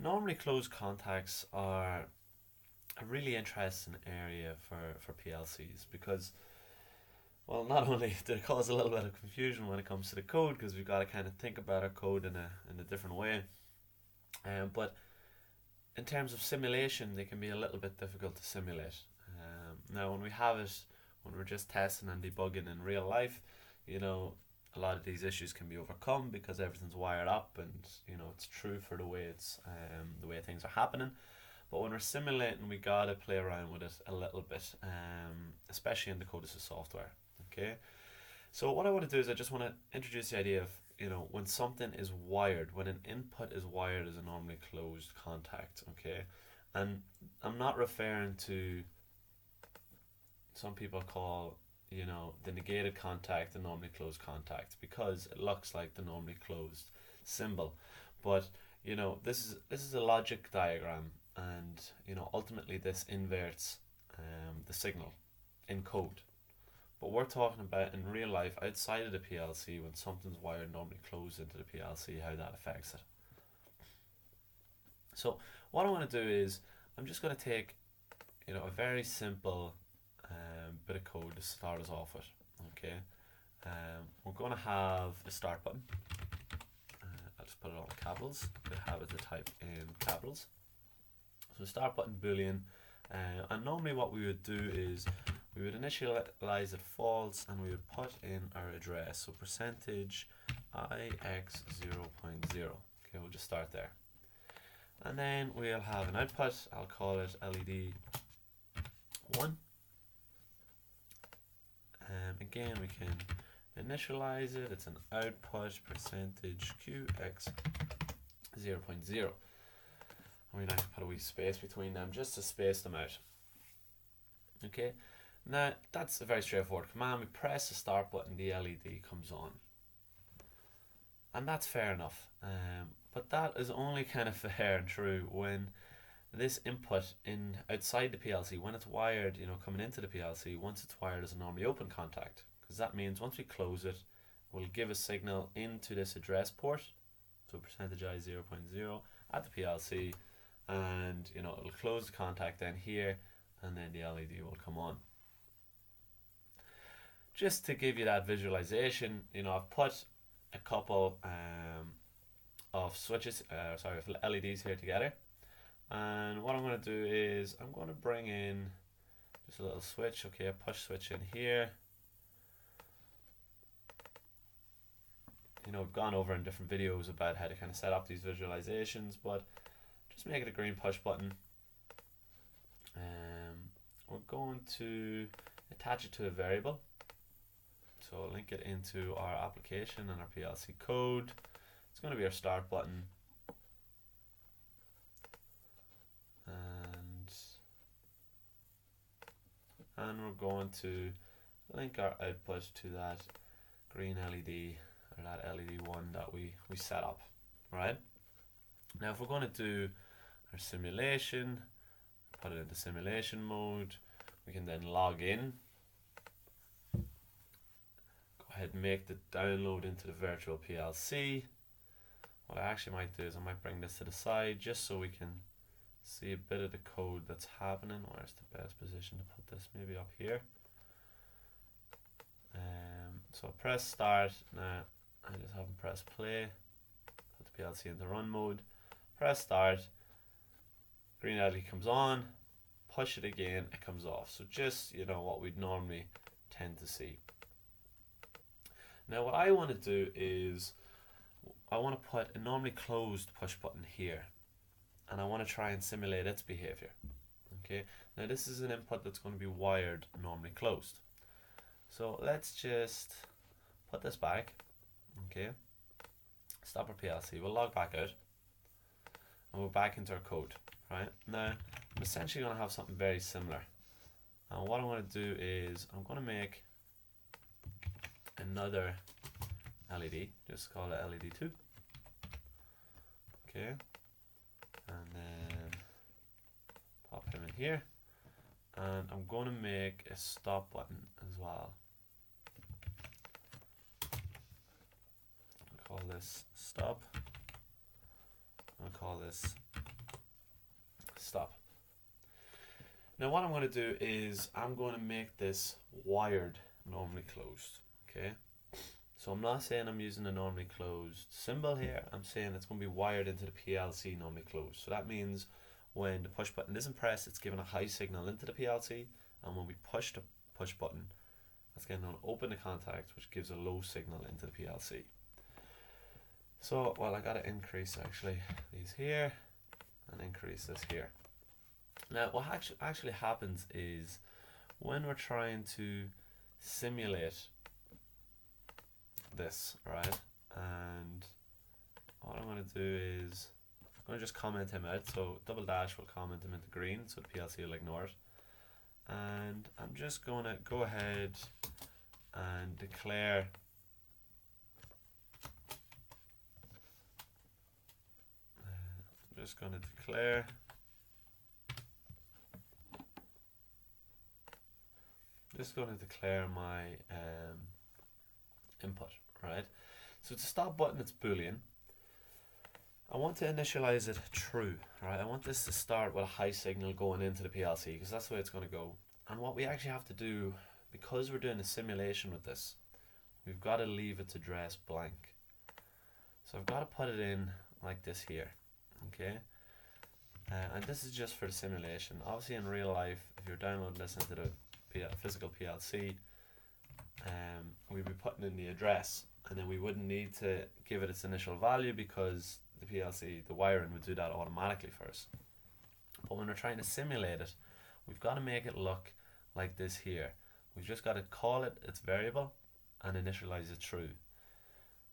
Normally closed contacts are a really interesting area for PLCs because, well, not only do they cause a little bit of confusion when it comes to the code because we've got to kind of think about our code in a different way, but in terms of simulation, they can be a little bit difficult to simulate. Now, when we have it, when we're just testing and debugging in real life, a lot of these issues can be overcome because everything's wired up and it's true for the way the way things are happening. But when we're simulating, we gotta play around with it a little bit, especially in the CODESYS software. Okay, so what I want to do is I just want to introduce the idea of when something is wired, when an input is wired as a normally closed contact. Okay, and I'm not referring to some people call the negated contact the normally closed contact because it looks like the normally closed symbol, but this is a logic diagram, and ultimately this inverts the signal in code. But we're talking about in real life outside of the PLC, when something's wired normally closed into the PLC, how that affects it. So what I want to do is I'm just going to take a very simple bit of code to start us off with. Okay, we're going to have a start button. I'll just put it all in capitals. We have it to type in capitals. So start button boolean, and normally what we would do is we would initialize it false and we would put in our address, so percentage ix 0.0. Okay, we'll just start there, and then we'll have an output. I'll call it LED 1. Again, we can initialize it. It's an output percentage qx 0.0. And we now put a wee space between them just to space them out. Okay, now that's a very straightforward command. We press the start button, the LED comes on, and that's fair enough. But that is only kind of fair and true when this input in outside the PLC, when it's wired, coming into the PLC, once it's wired as a normally open contact, because that means once we close it, we'll give a signal into this address port, so percentage I 0.0 at the PLC, and it'll close the contact then here, and then the LED will come on. Just to give you that visualization, I've put a couple of switches, of LEDs here together. And what I'm going to do is I'm going to bring in just a little switch, okay, a push switch in here. We've gone over in different videos about how to kind of set up these visualizations, but just make it a green push button. We're going to attach it to a variable. So link it into our application and our PLC code. It's going to be our start button. And we're going to link our output to that green LED, or that LED 1 that we set up, right? Now if we're going to do our simulation, put it into simulation mode, we can then log in. Go ahead and make the download into the virtual PLC. What I actually might do is I might bring this to the side just so we can see a bit of the code that's happening. Where's the best position to put this? Maybe up here. So press start. Now I just haven't pressed play. Put the PLC into run mode. Press start. Green LED comes on. Push it again. It comes off. So just what we'd normally tend to see. Now what I want to do is I want to put a normally closed push button here, and I want to try and simulate its behavior. Okay, now this is an input that's going to be wired normally closed. So let's just put this back. Okay, stop our PLC. We'll log back out, and we're back into our code. Right now, I'm essentially going to have something very similar. And what I'm going to do is I'm going to make another LED. Just call it LED 2. Okay. And then pop him in here, and I'm going to make a stop button as well. I'll call this stop. I'll call this stop. Now what I'm going to do is I'm going to make this wired normally closed. Okay, so I'm not saying I'm using a normally closed symbol here. I'm saying it's going to be wired into the PLC normally closed. So that means when the push button isn't pressed, it's giving a high signal into the PLC, and when we push the push button, that's going to open the contact, which gives a low signal into the PLC. So, well, I got to increase actually these here and increase this here. Now, what actually happens is when we're trying to simulate this, right? And what I'm going to do is I'm going to just comment him out. So double dash will comment him into green, so the PLC will ignore it. And I'm just going to go ahead and declare my input, right? So to stop button, it's Boolean. I want to initialize it true, right? I want this to start with a high signal going into the PLC because that's the way it's going to go. And what we actually have to do, because we're doing a simulation with this, we've got to leave its address blank. So I've got to put it in like this here, okay? And this is just for the simulation. Obviously in real life, if you're downloading this into the physical PLC, we'd be putting in the address, and then we wouldn't need to give it its initial value because the PLC, the wiring, would do that automatically for us. But when we're trying to simulate it, we've got to make it look like this here. We've just got to call it its variable and initialize it true.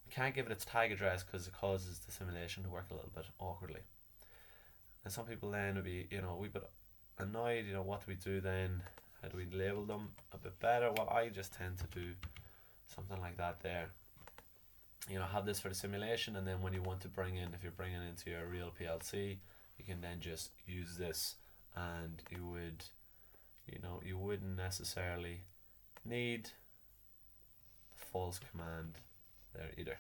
We can't give it its tag address because it causes the simulation to work a little bit awkwardly. And some people then would be, a wee bit annoyed, what do we do then? How do we label them a bit better? Well, I just tend to do something like that there. Have this for the simulation, and then when you want to bring in, if you're bringing into your real PLC, you can then just use this, and you would, you wouldn't necessarily need the false command there either.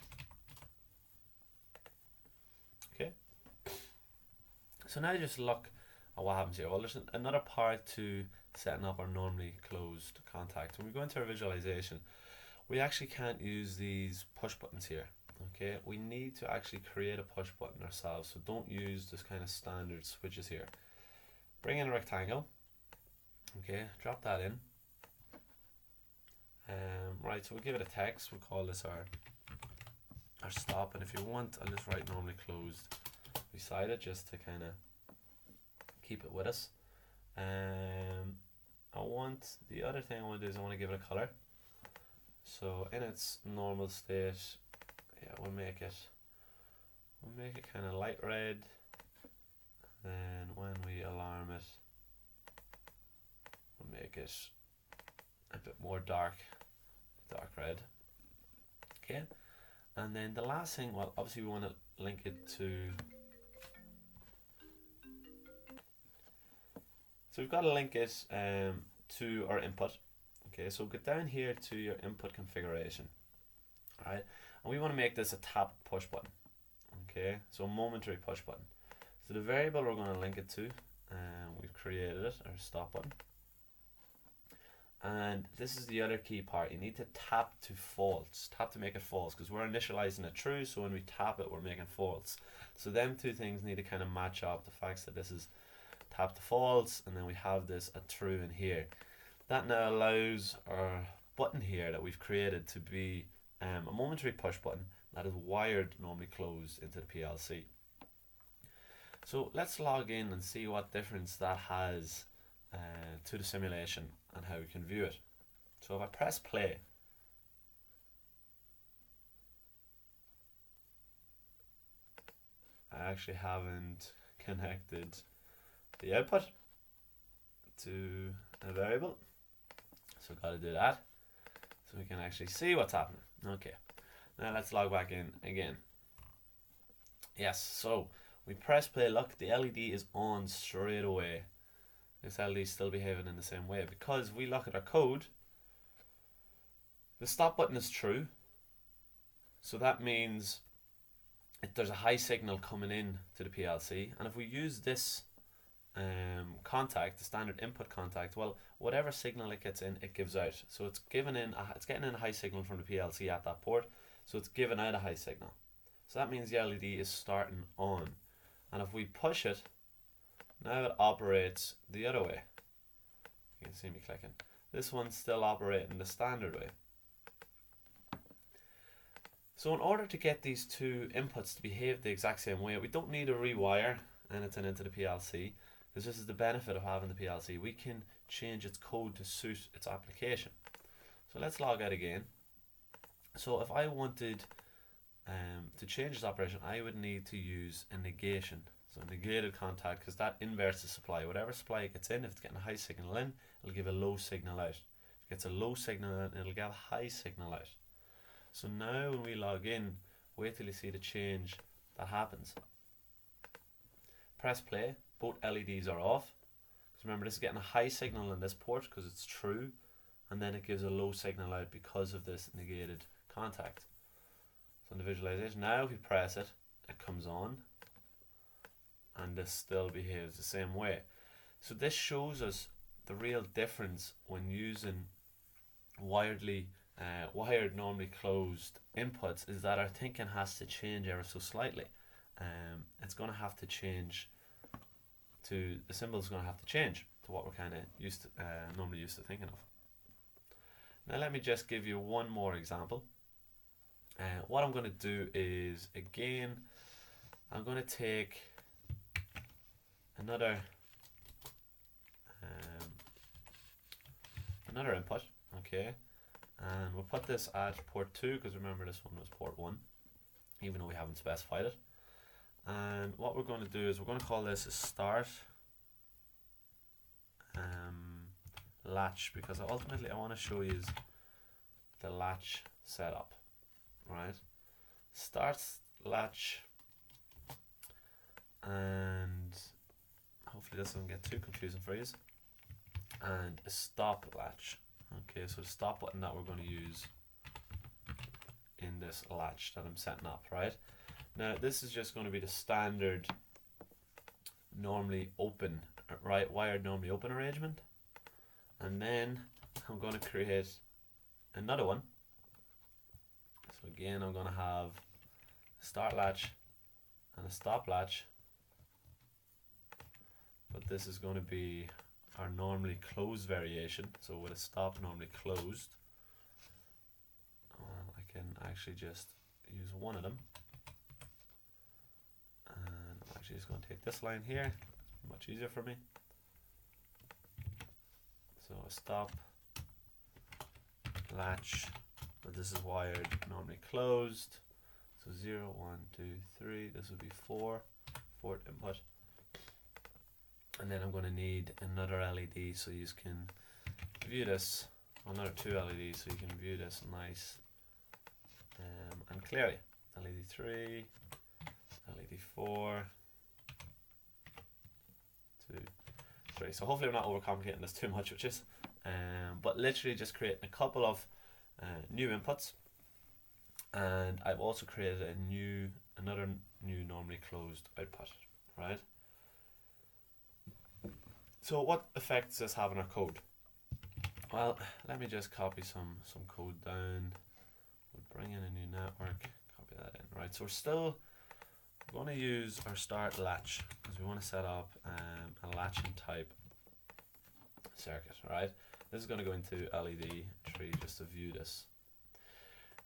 Okay. So now just look at what happens here. Well, there's another part to setting up our normally closed contact. When we go into our visualization, we actually can't use these push buttons here. Okay, we need to actually create a push button ourselves. So don't use this kind of standard switches here. Bring in a rectangle. Okay, drop that in. Right, so we'll give it a text. We'll call this our stop, and if you want, I'll just write normally closed beside it just to kind of keep it with us. The other thing I want to do is I want to give it a color. So in its normal state, yeah, we'll make it kind of light red. Then when we alarm it, we'll make it a bit more dark red. Okay, and then the last thing, well, obviously we want to link it to. So we've got to link it to our input. Okay, so get down here to your input configuration. Alright, and we want to make this a tap push button. Okay, so a momentary push button. So the variable we're going to link it to, we've created it, our stop button. And this is the other key part. You need to tap to false, tap to make it false, because we're initializing it true, so when we tap it, we're making false. So them two things need to kind of match up, the fact that this is tap to false, and then we have this a true in here. That now allows our button here that we've created to be a momentary push button that is wired normally closed into the PLC. So let's log in and see what difference that has to the simulation and how we can view it. So if I press play, I actually haven't connected the output to a variable, so got to do that so we can actually see what's happening. Okay, now let's log back in again. Yes, so we press play. Look, the LED is on straight away. This LED is still behaving in the same way because we look at our code. The stop button is true, so that means there's a high signal coming in to the PLC, and if we use this contact, the standard input contact, well, whatever signal it gets in, it gives out. So it's getting in a high signal from the PLC at that port, so it's giving out a high signal. So that means the LED is starting on. And if we push it, now it operates the other way. You can see me clicking. This one's still operating the standard way. So in order to get these two inputs to behave the exact same way, we don't need to rewire anything into the PLC, because this is the benefit of having the PLC. We can change its code to suit its application. So let's log out again. So if I wanted to change this operation, I would need to use a negation. So negated contact, because that inverts the supply. Whatever supply it gets in, if it's getting a high signal in, it'll give a low signal out. If it gets a low signal in, it'll get a high signal out. So now when we log in, wait till you see the change that happens. Press play, both LEDs are off. Because remember, this is getting a high signal in this port because it's true, and then it gives a low signal out because of this negated contact. So in the visualization, now if you press it, it comes on, and this still behaves the same way. So this shows us the real difference when using wired normally closed inputs, is that our thinking has to change ever so slightly. It's going to have to change to, the symbol's going to have to change to what we're kind of normally used to thinking of. Now let me just give you one more example. What I'm going to do is, again, I'm going to take another input, okay, and we'll put this at port 2, because remember this one was port 1, even though we haven't specified it. And what we're going to do is we're going to call this a start latch, because ultimately I want to show you the latch setup, right? Start latch, and hopefully this doesn't get too confusing for you, and a stop latch. Okay, so the stop button that we're going to use in this latch that I'm setting up, right? Now this is just going to be the standard normally open, right, wired normally open arrangement, and then I'm going to create another one. So again, I'm going to have a start latch and a stop latch, but this is going to be our normally closed variation. So with a stop normally closed, I can actually just use one of them, and I'm actually just going to take this line here, much easier for me. So a stop latch, but this is wired normally closed. So 0, 1, 2, 3, this would be 4, fourth input. And then I'm going to need another LED so you can view this, another 2 LEDs so you can view this nice and clearly. LED 3, LED 4, 2, 3. So hopefully I'm not overcomplicating this too much, which is, but literally just creating a couple of new inputs, and I've also created another new normally closed output, right? So what effect does this have on our code? Well, let me just copy some code down. We'll bring in a new network, copy that in, right? So we're going to use our start latch because we want to set up a latching type circuit, right? This is going to go into LED tree just to view this.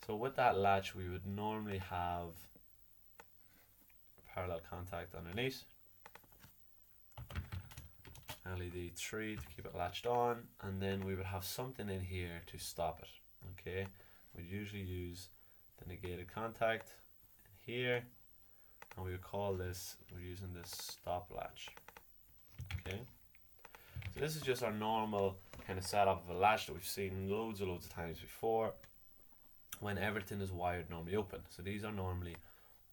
So with that latch, we would normally have a parallel contact underneath, LED 3 to keep it latched on, and then we would have something in here to stop it. Okay, we'd usually use the negated contact in here, and we would call this, we're using this stop latch. Okay, so this is just our normal kind of setup of a latch that we've seen loads of times before when everything is wired normally open. So these are normally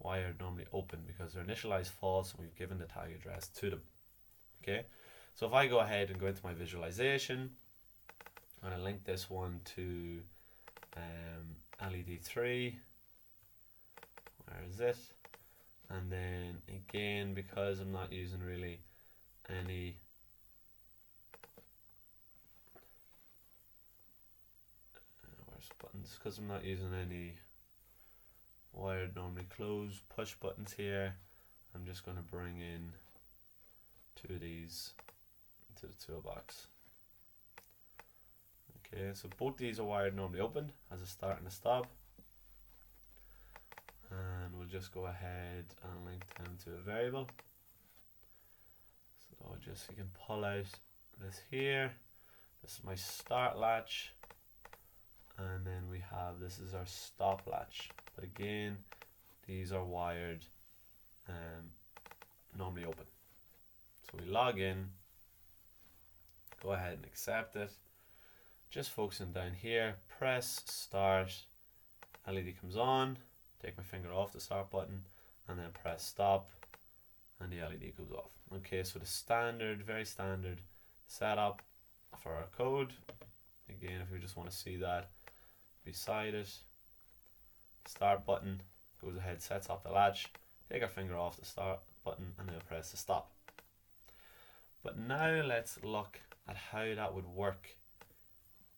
wired normally open because they're initialized false and we've given the tag address to them. Okay, so if I go ahead and go into my visualization, I'm going to link this one to LED 3. Where is it? And then again, because I'm not using really any where's buttons, because I'm not using any wired normally closed push buttons here. I'm just going to bring in 2 of these into the toolbox. Okay, so both these are wired normally open as a start and a stop, and we'll just go ahead and link them to a variable. So just you can pull out this here. This is my start latch, and then we have, this is our stop latch, but again these are wired normally open. So we log in, go ahead and accept it, just focusing down here, press start, LED comes on, take my finger off the start button, and then press stop and the LED goes off. Okay, so the standard, very standard setup for our code. Again, if we just want to see that beside it, start button goes ahead, sets up the latch, take our finger off the start button, and then press the stop. But now let's look at how that would work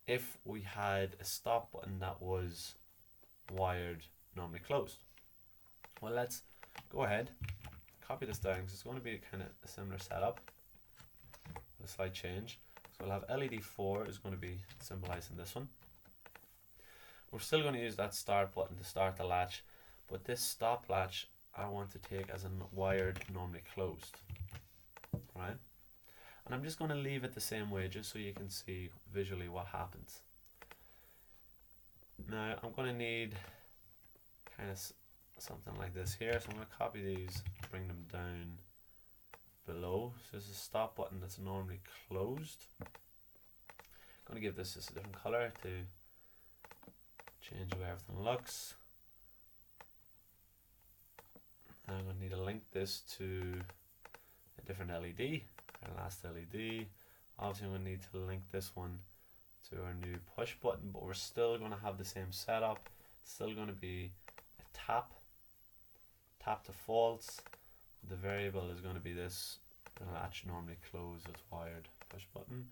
if we had a stop button that was wired normally closed. Well, let's go ahead, copy this down, because it's going to be kind of a similar setup with a slight change. So we'll have LED 4 is going to be symbolizing this one. We're still going to use that start button to start the latch, but this stop latch I want to take as a wired normally closed, right? And I'm just going to leave it the same way just so you can see visually what happens. Now I'm going to need kind of something like this here, so I'm going to copy these, bring them down below. So this is a stop button that's normally closed. I'm going to give this just a different color to change the way everything looks. I'm going to need to link this to a different LED, our last LED. Obviously I'm going to need to link this one to our new push button, but we're still going to have the same setup. It's still going to be a tap to false. The variable is going to be this latch normally closed with wired push button.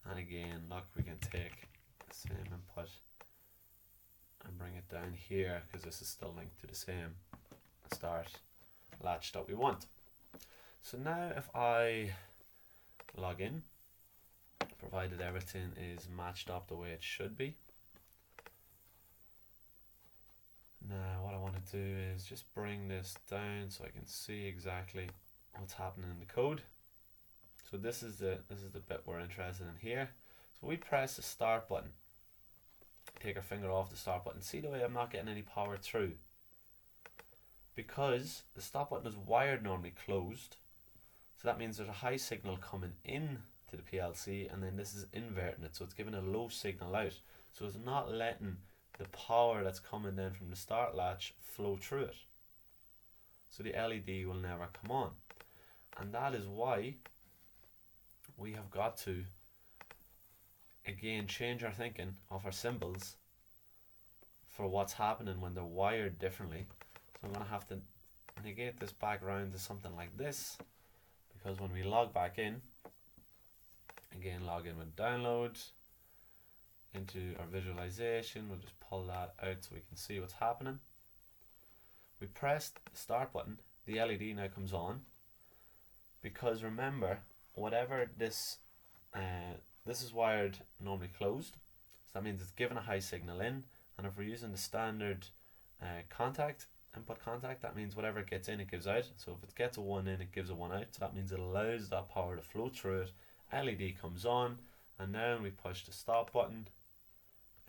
And again, look, we can take the same input and bring it down here because this is still linked to the same start latch that we want. So now if I log in, provided everything is matched up the way it should be. Now what I want to do is just bring this down so I can see exactly what's happening in the code. So this is the bit we're interested in here. So we press the start button, take our finger off the start button. See the way I'm not getting any power through? Because the stop button is wired normally closed. So that means there's a high signal coming in to the PLC, and then this is inverting it, so it's giving a low signal out. So it's not letting the power that's coming in from the start latch flow through it. So the LED will never come on. And that is why we have got to, again, change our thinking of our symbols for what's happening when they're wired differently. So I'm going to have to negate this background to something like this, because when we log back in, again, log in with download into our visualization, we'll just pull that out so we can see what's happening. We press the start button, the LED now comes on, because remember, whatever this is wired normally closed, so that means it's given a high signal in, and if we're using the standard input contact, that means whatever it gets in, it gives out. So if it gets a 1 in, it gives a 1 out, so that means it allows that power to flow through it. LED comes on, and now when we push the stop button,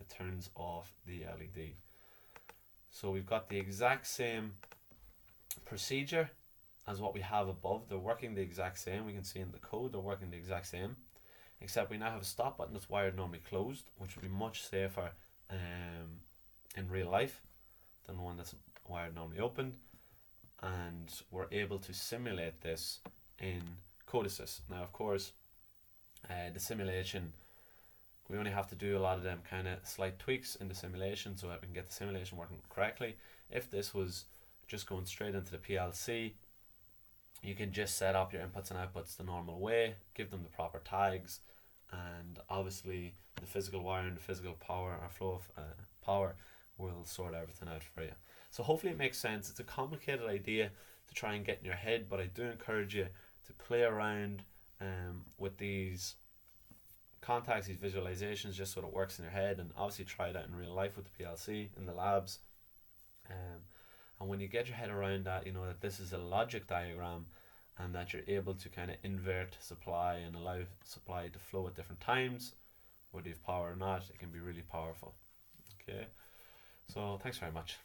it turns off the LED. So we've got the exact same procedure as what we have above. They're working the exact same. We can see in the code they're working the exact same, except we now have a stop button that's wired normally closed, which would be much safer in real life than the one that's wired normally open, and we're able to simulate this in CODESYS. Now of course the simulation, we only have to do a lot of them kind of slight tweaks in the simulation so that we can get the simulation working correctly. If this was just going straight into the PLC, you can just set up your inputs and outputs the normal way, give them the proper tags, and obviously the physical wiring, the physical power or flow of power will sort everything out for you. So hopefully it makes sense. It's a complicated idea to try and get in your head, but I do encourage you to play around with these contacts, these visualizations, just so it works in your head, and obviously try it out in real life with the PLC in the labs. And when you get your head around that, you know that this is a logic diagram and that you're able to kind of invert supply and allow supply to flow at different times, whether you have power or not, it can be really powerful. Okay, so thanks very much.